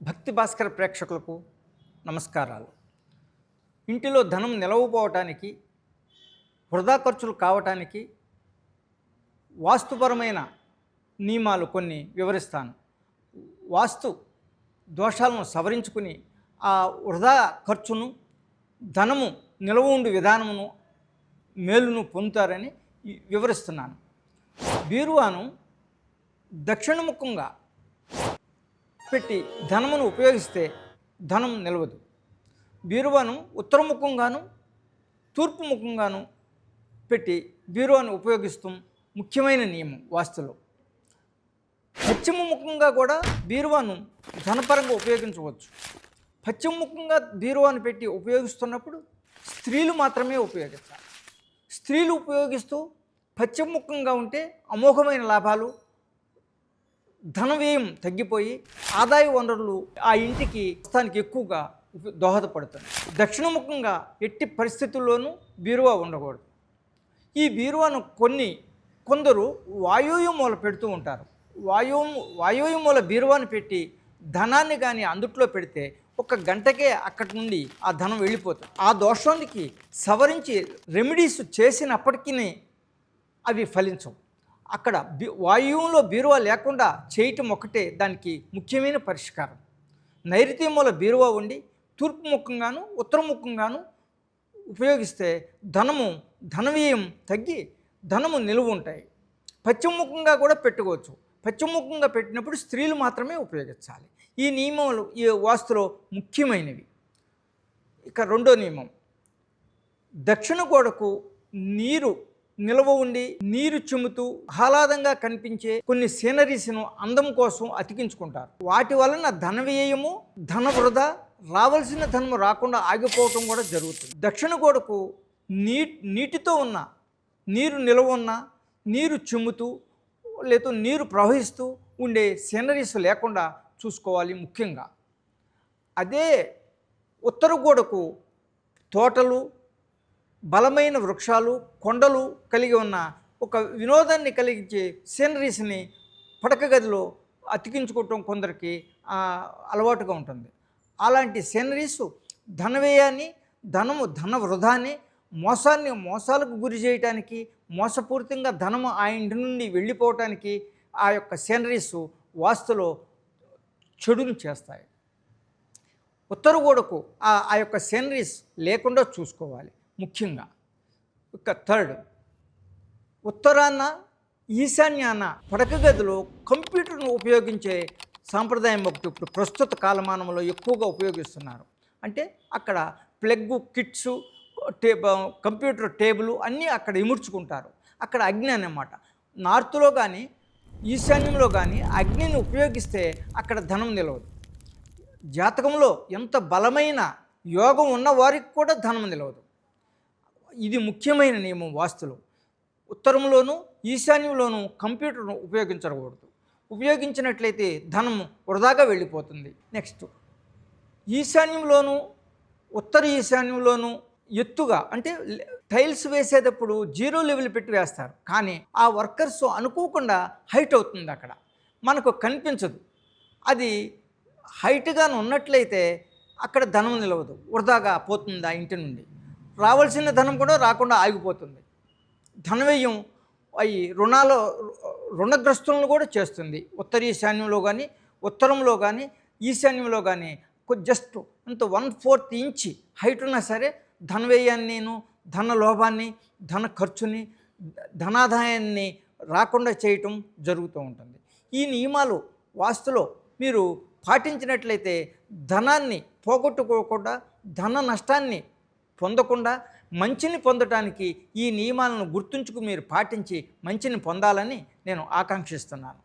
భక్తి భాస్కర్ ప్రేక్షకులకు నమస్కారాలు. ఇంటిలో ధనం నిలవపోవటానికి, వృధా ఖర్చులు కావటానికి వాస్తుపరమైన నియమాలు కొన్ని వివరిస్తాను. వాస్తు దోషాలను సవరించుకుని ఆ వృధా ఖర్చును, ధనము నిలవ ఉండు విధానమును, మేలును పొందుతారని వివరిస్తున్నాను. బీరువాను దక్షిణముఖంగా పెట్టి ధనమును ఉపయోగిస్తే ధనం నిలవదు. బీరువాను ఉత్తరముఖంగాను తూర్పు ముఖంగాను పెట్టి బీరువాను ఉపయోగిస్తాం. ముఖ్యమైన నియమం వాస్తులో. పశ్చిమ ముఖంగా కూడా బీరువాను ధనపరంగా ఉపయోగించవచ్చు. పశ్చిమ ముఖంగా బీరువాను పెట్టి ఉపయోగిస్తున్నప్పుడు స్త్రీలు మాత్రమే ఉపయోగించాలి. స్త్రీలు ఉపయోగిస్తూ పశ్చిమ ముఖంగా ఉంటే అమోఘమైన లాభాలు, ధన వ్యయం తగ్గిపోయి ఆదాయ వనరులు ఆ ఇంటికి వస్తానికి ఎక్కువగా దోహదపడుతుంది. దక్షిణముఖంగా ఎట్టి పరిస్థితుల్లోనూ బీరువా ఉండకూడదు. ఈ బీరువాను కొందరు వాయువ్య మూల పెడుతూ ఉంటారు. వాయువ్య మూల బీరువాను పెట్టి ధనాన్ని కానీ అందుట్లో పెడితే ఒక గంటకే అక్కడి నుండి ఆ ధనం వెళ్ళిపోతుంది. ఆ దోషానికి సవరించి రెమెడీస్ చేసినప్పటికీ అవి ఫలించవు. అక్కడ వాయువులో బీరువా లేకుండా చేయటం ఒకటే దానికి ముఖ్యమైన పరిష్కారం. నైరుతి మూల బీరువా ఉండి తూర్పు ముఖంగాను ఉత్తరముఖంగాను ఉపయోగిస్తే ధనవ్యయం తగ్గి ధనము నిలువ ఉంటాయి. పశ్చిమ ముఖంగా కూడా పెట్టుకోవచ్చు. పశ్చిమ ముఖంగా పెట్టినప్పుడు స్త్రీలు మాత్రమే ఉపయోగించాలి. ఈ నియమాలు ఈ వాస్తులో ముఖ్యమైనవి. ఇక రెండో నియమం, దక్షిణ గోడకు నీరు నిల్వ ఉండి నీరు చిమ్ముతూ ఆహ్లాదంగా కనిపించే కొన్ని సీనరీస్ను అందం కోసం అతికించుకుంటారు. వాటి వలన ధన వ్యయము, ధన వృధా, రావాల్సిన ధనము రాకుండా ఆగిపోవటం కూడా జరుగుతుంది. దక్షిణ గోడకు నీటితో ఉన్న నీరు నిల్వ ఉన్న నీరు చిమ్ముతూ లేదా నీరు ప్రవహిస్తూ ఉండే సీనరీస్ లేకుండా చూసుకోవాలి ముఖ్యంగా. అదే ఉత్తర గోడకు తోటలు, బలమైన వృక్షాలు, కొండలు కలిగి ఉన్న ఒక వినోదాన్ని కలిగించే సీనరీస్ని పడక గదిలో అతికించుకోవటం కొందరికి అలవాటుగా ఉంటుంది. అలాంటి సీనరీస్ ధన వ్యయాన్ని, ధన వృధాన్ని, మోసాలకు గురి చేయటానికి, మోసపూరితంగా ధనము ఆ ఇంటి నుండి వెళ్ళిపోవటానికి ఆ యొక్క సీనరీస్ వాస్తులో చెడును చేస్తాయి. ఉత్తర గోడకు ఆ యొక్క సీనరీస్ లేకుండా చూసుకోవాలి ముఖ్యంగా. ఇక థర్డ్, ఉత్తరాన ఈశాన్యాన పడక గదిలో కంప్యూటర్ను ఉపయోగించే సాంప్రదాయం ఒకటి ఇప్పుడు ప్రస్తుత కాలమానంలో ఎక్కువగా ఉపయోగిస్తున్నారు. అంటే అక్కడ ప్లగ్ కిట్స్, కంప్యూటర్ టేబుల్ అన్నీ అక్కడ ఇముడ్చుకుంటారు. అక్కడ అగ్ని అన్నమాట. నార్త్లో కానీ ఈశాన్యంలో కానీ అగ్నిని ఉపయోగిస్తే అక్కడ ధనం నిలవదు. జాతకంలో ఎంత బలమైన యోగం ఉన్న వారికి కూడా ధనం నిలవదు. ఇది ముఖ్యమైన నియమం వాస్తులో. ఉత్తరంలోనూ ఈశాన్యంలోనూ కంప్యూటర్ను ఉపయోగించకూడదు. ఉపయోగించినట్లయితే ధనము వృధాగా వెళ్ళిపోతుంది. నెక్స్ట్, ఈశాన్యంలోనూ ఉత్తర ఈశాన్యంలోనూ ఎత్తుగా అంటే టైల్స్ వేసేటప్పుడు 0 లెవెల్ పెట్టి వేస్తారు. కానీ ఆ వర్కర్స్ అనుకోకుండా హైట్ అవుతుంది, అక్కడ మనకు కనిపించదు. అది హైట్గా ఉన్నట్లయితే అక్కడ ధనం నిలవదు, వృధాగా పోతుంది. ఆ ఇంటి నుండి రావాల్సిన ధనం కూడా రాకుండా ఆగిపోతుంది. ధనవ్యయం అవి రుణగ్రస్తులను కూడా చేస్తుంది. ఉత్తర ఈశాన్యంలో కానీ ఉత్తరంలో కానీ ఈశాన్యంలో కానీ జస్ట్ అంత 1/4 ఇంచ్ హైట్ ఉన్నా సరే ధనవ్యయాన్ని, ధన లోభాన్ని, ధన ఖర్చుని, ధనాదాయాన్ని రాకుండా చేయటం జరుగుతూ ఉంటుంది. ఈ నియమాలు వాస్తులో మీరు పాటించినట్లయితే ధనాన్ని పోగొట్టుకోకుండా, ధన నష్టాన్ని పొందకుండా మంచిని పొందటానికి ఈ నియమాలను గుర్తుంచుకు మీరు పాటించి మంచిని పొందాలని నేను ఆకాంక్షిస్తున్నాను.